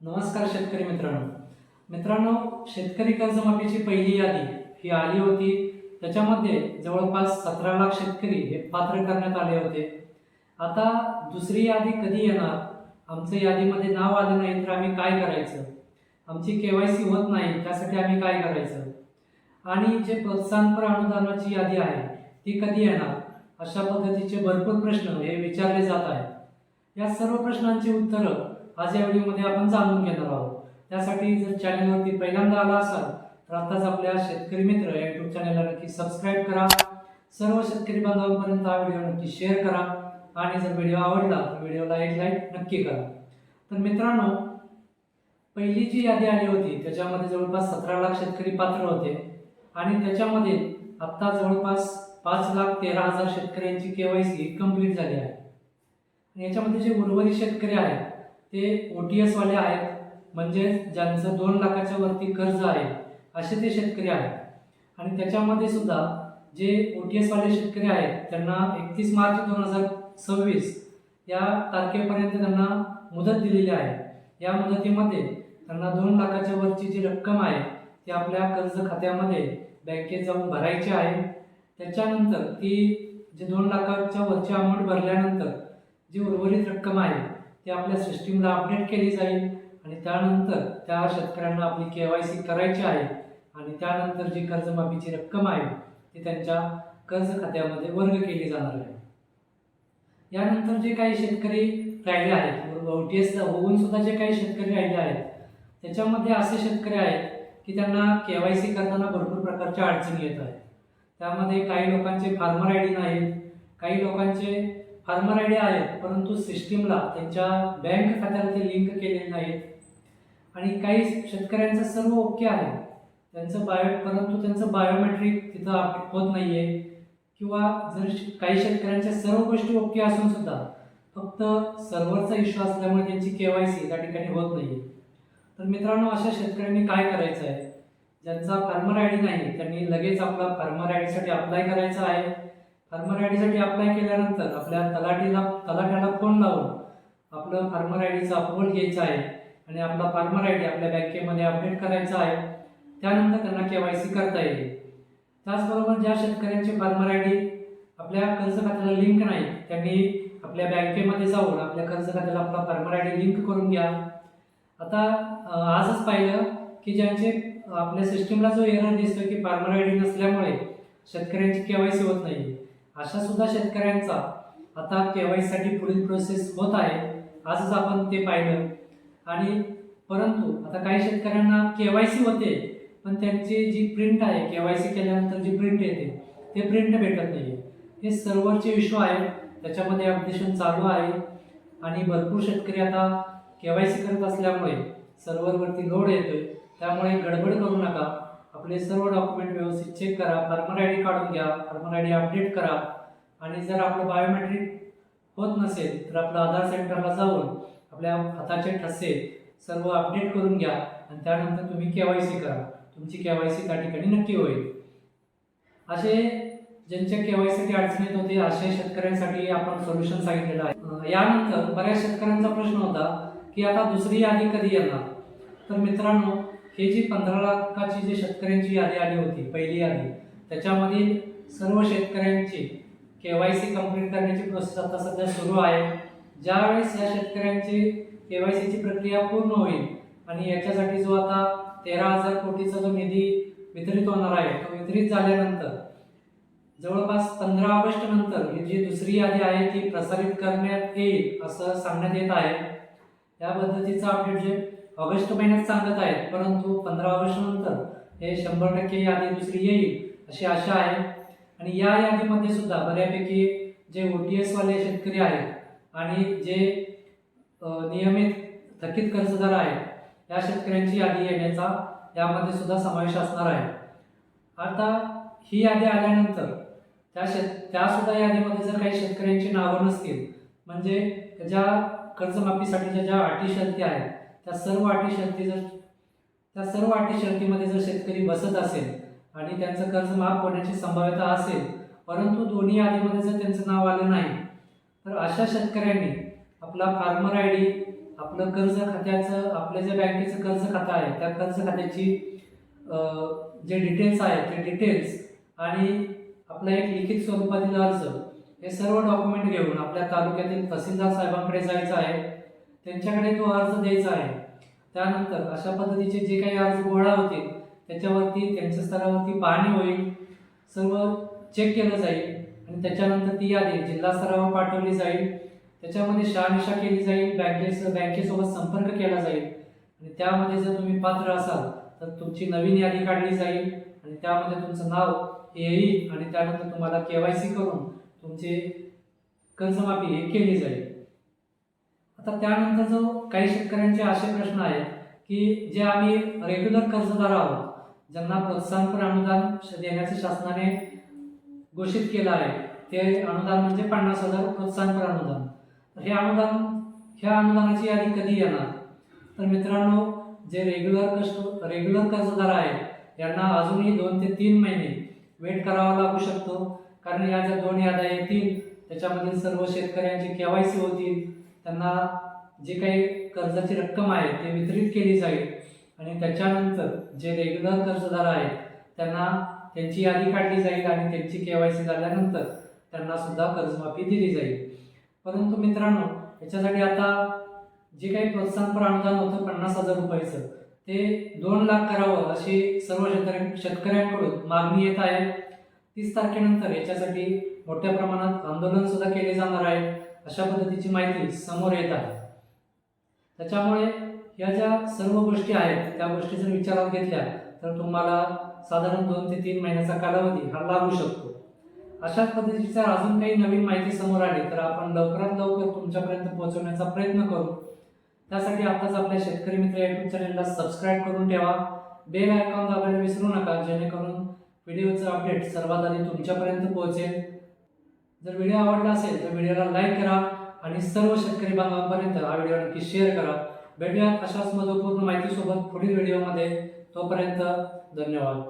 नमस्कार शेतकरी मित्रांनो, शेतकरी कर्जमाफीची पहिली यादी ही आली होती. त्याच्यामध्ये जवळपास 17 लाख शेतकरी हे पात्र करण्यात आले होते. आता दुसरी यादी कधी येणार? आमचं यादीमध्ये नाव आलं नाही तर आम्ही काय करायचं? आमची केवायसी होत नाही, त्यासाठी आम्ही काय करायचं? आणि जे प्रोत्साहनपर अनुदानाची यादी आहे ती कधी येणार? अशा पद्धतीचे भरपूर प्रश्न हे विचारले जात आहेत. या सर्व प्रश्नांची उत्तरं आज या व्हिडिओमध्ये आपण जाणून घेणार आहोत. त्यासाठी जर चॅनलवरती पहिल्यांदा आला असाल तर आताच आपल्या शेतकरी मित्र या यूट्यूब चॅनलला नक्की सबस्क्राईब करा. सर्व शेतकरी बांधवांपर्यंत हा व्हिडिओ नक्की शेअर करा आणि जर व्हिडिओ आवडला तर व्हिडिओला एक लाईक नक्की करा. तर मित्रांनो, पहिली जी यादी आली होती त्याच्यामध्ये जवळपास 17 लाख शेतकरी पात्र होते आणि त्याच्यामध्ये आता जवळपास 5,13,000 शेतकऱ्यांची केवायसी कंप्लीट झाली आहे. आणि याच्यामध्ये जे उर्वरित शेतकरी आहेत ते OTS वाले आहेत, म्हणजे ज्यांचं 2 लाखाच्या वरती कर्ज आहे असे ते शेतकरी आहेत. आणि त्याच्यामध्ये सुद्धा जे OTS वाले शेतकरी आहेत त्यांना 31 मार्च 2026 या तारखेपर्यंत त्यांना मुदत दिलेली आहे. या मुदतीमध्ये त्यांना 2 लाखाच्या वरची जी रक्कम आहे ती आपल्या कर्ज खात्यामध्ये बँकेत जाऊन भरायची आहे. त्याच्यानंतर ती जे 2 लाखाच्या वरची अमाऊंट भरल्यानंतर जी उर्वरित रक्कम आहे ती आपल्या सिस्टीमला अपडेट केली जाईल आणि त्यानंतर त्या शेतकऱ्यांना आपली केवायसी करायची आहे आणि त्यानंतर जी कर्जमाफीची रक्कम आहे ती त्यांच्या कर्ज खात्यामध्ये वर्ग केली जाणार आहे. यानंतर जे काही शेतकरी राहिले आहेत, OTS होऊन सुद्धा जे काही शेतकरी राहिले आहेत त्याच्यामध्ये असे शेतकरी आहेत की त्यांना केवायसी करताना भरपूर प्रकारच्या अडचणी येत आहेत. त्यामध्ये काही लोकांचे फार्मर ID नाहीत, काही लोकांचे फार्मर ID आहेत परंतु सिस्टीमला त्यांच्या बँक खात्याला ते लिंक केलेले नाहीत आणि काही शेतकऱ्यांचं सर्व ओके आहे परंतु त्यांचं बायोमेट्रिक तिथं अपडेट होत नाहीये, किंवा जर काही शेतकऱ्यांच्या सर्व गोष्टी ओके असून सुद्धा फक्त सर्व्हरचा इश्यू असल्यामुळे त्यांची केवायसी त्या ठिकाणी होत नाहीये. तर मित्रांनो, अशा शेतकऱ्यांनी काय करायचं आहे? ज्यांचा फार्मर ID नाही त्यांनी लगेच आपला फार्मर ID साठी अप्लाय करायचा आहे. फार्मर ID साठी अप्लाय केल्यानंतर आपल्या तलाठ्याला फोन लावून आपलं फार्मर IDचं अप्रूव्हल घ्यायचं आहे आणि आपला फार्मर ID आपल्या बँकेमध्ये अपडेट करायचा आहे. त्यानंतर त्यांना केवायसी करता येईल. त्याचबरोबर ज्या शेतकऱ्यांचे फार्मर ID आपल्या कर्ज खात्याला लिंक नाही त्यांनी आपल्या बँकेमध्ये जाऊन आपल्या कर्ज खात्याला आपला फार्मर ID लिंक करून घ्या. आता आजच पाहिलं की ज्यांचे आपल्या सिस्टीमला जो एरर दिसतो की फार्मर ID नसल्यामुळे शेतकऱ्यांची केवायसी होत नाही, अशा सुद्धा शेतकऱ्यांचा आता केवायसी साठी पुढील प्रोसेस होत आहे. आजच आपण ते पाहिलं. आणि परंतु आता काही शेतकऱ्यांना केवायसी होते पण त्यांची जी प्रिंट आहे, केवायसी केल्यानंतर जी प्रिंट येते ते प्रिंट भेटत नाही. हे सर्व्हरचे इश्यू आहे, त्याच्यामध्ये अपडेशन चालू आहे आणि भरपूर शेतकरी आता केवायसी करत असल्यामुळे सर्व्हरवरती लोड येतोय. त्यामुळे गडबड करू नका. आपले सर्व डॉक्युमेंट व्यवस्थित चेक करा, फार्मर ID काढून घ्या, फार्मर ID अपडेट करा आणि जर आपलं बायोमेट्रिक होत नसेल तर आपलं आधार सेंटरला जाऊन आपल्या हाताचे ठसे सर्व अपडेट करून घ्या आणि त्यानंतर तुम्ही केवायसी करा. तुमची केवायसी त्या ठिकाणी नक्की होईल. असे ज्यांच्या केवायसीसाठी अडचण येत होती अशा शेतकऱ्यांसाठी आपण सोल्युशन सांगितलेलं आहे. यानंतर बऱ्याच शेतकऱ्यांचा प्रश्न होता की आता दुसरी यादी कधी येणार? तर मित्रांनो, हे जी 15 लाखाची जी शेतकऱ्यांची यादी आली होती, पहिली यादी, त्याच्यामधील सर्व शेतकऱ्यांची केवायसी कंप्लीट करण्याची प्रोसेस आता सध्या सुरू आहे. ज्यावेळेस या शेतकऱ्यांची केवायसीची प्रक्रिया पूर्ण होईल आणि याच्यासाठी जो आता 13,000 कोटीचा जो निधी वितरित होणार आहे तो वितरित झाल्यानंतर जवळपास 15 ऑगस्ट नंतर ही जी दुसरी यादी आहे ती प्रसारित करण्यात येईल असं सांगण्यात येत आहे. या पद्धतीचा अपडेट जे ऑगस्ट महिन्यात सांगत आहेत, परंतु 15 ऑगस्ट नंतर हे 100% यादी दुसरी येईल अशी आशा आहे. आणि या यादीमध्ये सुद्धा बऱ्यापैकी जे OTS वाले शेतकरी आहेत आणि जे नियमित थकीत कर्जदार आहेत या शेतकऱ्यांची यादी येण्याचा यामध्ये सुद्धा समावेश असणार आहे. आता ही यादी आल्यानंतर त्या सुद्धा यादीमध्ये जर काही शेतकऱ्यांची नावं नसतील, म्हणजे ज्या कर्जमाफीसाठीच्या ज्या अटी शर्ती आहेत त्या सर्व अटी शर्तीमध्ये जर शेतकरी बसत असेल आणि त्यांचं कर्ज माफ होण्याची संभाव्यता असेल परंतु दोन्ही यादीमध्ये जर त्यांचं नाव आलं नाही तर अशा शेतकऱ्यांनी आपला फार्मर ID आपलं कर्ज खात्याचं, आपलं जे बँकेचं कर्ज खातं आहे त्या कर्ज खात्याची जे डिटेल्स आहेत ते डिटेल्स आणि आपला एक लिखित स्वरूपातील अर्ज हे सर्व डॉक्युमेंट घेऊन आपल्या तालुक्यातील तहसीलदार साहेबांकडे जायचं आहे. त्यांच्याकडे तो अर्ज द्यायचा आहे. त्यानंतर अशा पद्धतीचे जे काही अर्ज गोळा होतील त्याच्यावरती त्यांच्या स्तरावरती पाहणी होईल, सर्व चेक केलं जाईल आणि त्याच्यानंतर ती यादी जिल्हा स्तरावर पाठवली जाईल. त्याच्यामध्ये शहानिशा केली जाईल, बँकेसोबत संपर्क केला जाईल आणि त्यामध्ये जर तुम्ही पात्र असाल तर तुमची नवीन यादी काढली जाईल आणि त्यामध्ये तुमचं नाव येईल आणि त्यानंतर तुम्हाला KYC करून तुमचे कर्जमाफी हे केली जाईल. आता त्यानंतर जो काही शेतकऱ्यांचे असे प्रश्न आहेत की जे आम्ही रेग्युलर कर्जदार आहोत, ज्यांना प्रोत्साहनपर अनुदान देण्याचे शासनाने घोषित केलं आहे, ते अनुदान म्हणजे 50,000 प्रोत्साहनपर अनुदान. ह्या अनुदानाची यादी कधी येणार? तर मित्रांनो, जे रेग्युलर कर्जदार आहेत यांना अजूनही 2 ते 3 महिने वेट करावा लागू शकतो, कारण या ज्या 2 याद्या येतील त्याच्यामधील सर्व शेतकऱ्यांची KYC होतील, त्यांना जे काही कर्जाची रक्कम आहे ते वितरित केली जाईल आणि त्याच्यानंतर जे रेग्युलर कर्जदार आहेत त्यांना त्यांची यादी काढली जाईल आणि त्यांची KYC झाल्यानंतर त्यांना सुद्धा कर्जमाफी दिली जाईल. परंतु मित्रांनो, याच्यासाठी आता जे काही प्रोत्साहनपर अनुदान होतं 50,000 रुपयाचं ते 2 लाख करावं अशी सर्व शेतकऱ्यांकडून मागणी येत आहे. 30 तारखेनंतर याच्यासाठी मोठ्या प्रमाणात आंदोलन सुद्धा केले जाणार आहे, अशा पद्धतीची माहिती समोर येत आहे. त्याच्यामुळे या ज्या सर्व गोष्टी आहेत त्या गोष्टी जर विचारात घेतल्या तर तुम्हाला साधारण 2 ते 3 महिन्याचा कालावधी हा लागू शकतो. अशाच पद्धतीची अजून काही नवीन माहिती समोर आली तर आपण लवकरात लवकर तुमच्यापर्यंत पोहोचवण्याचा प्रयत्न करू. त्यासाठी आताच आपल्या शेतकरी मित्र YouTube चॅनलला सबस्क्राईब करून ठेवा. बेल आयकॉन दाबायला विसरू नका, जेणेकरून व्हिडिओचं अपडेट सर्वात आधी तुमच्यापर्यंत पोहोचेल. जर व्हिडिओ आवडला असेल तर व्हिडिओला लाईक करा आणि सर्व शेतकरी बांधवांपर्यंत हा व्हिडिओ नक्की शेअर करा. भेटूयात अशाच महत्त्वपूर्ण माहितीसोबत पुढील व्हिडिओमध्ये. तोपर्यंत धन्यवाद.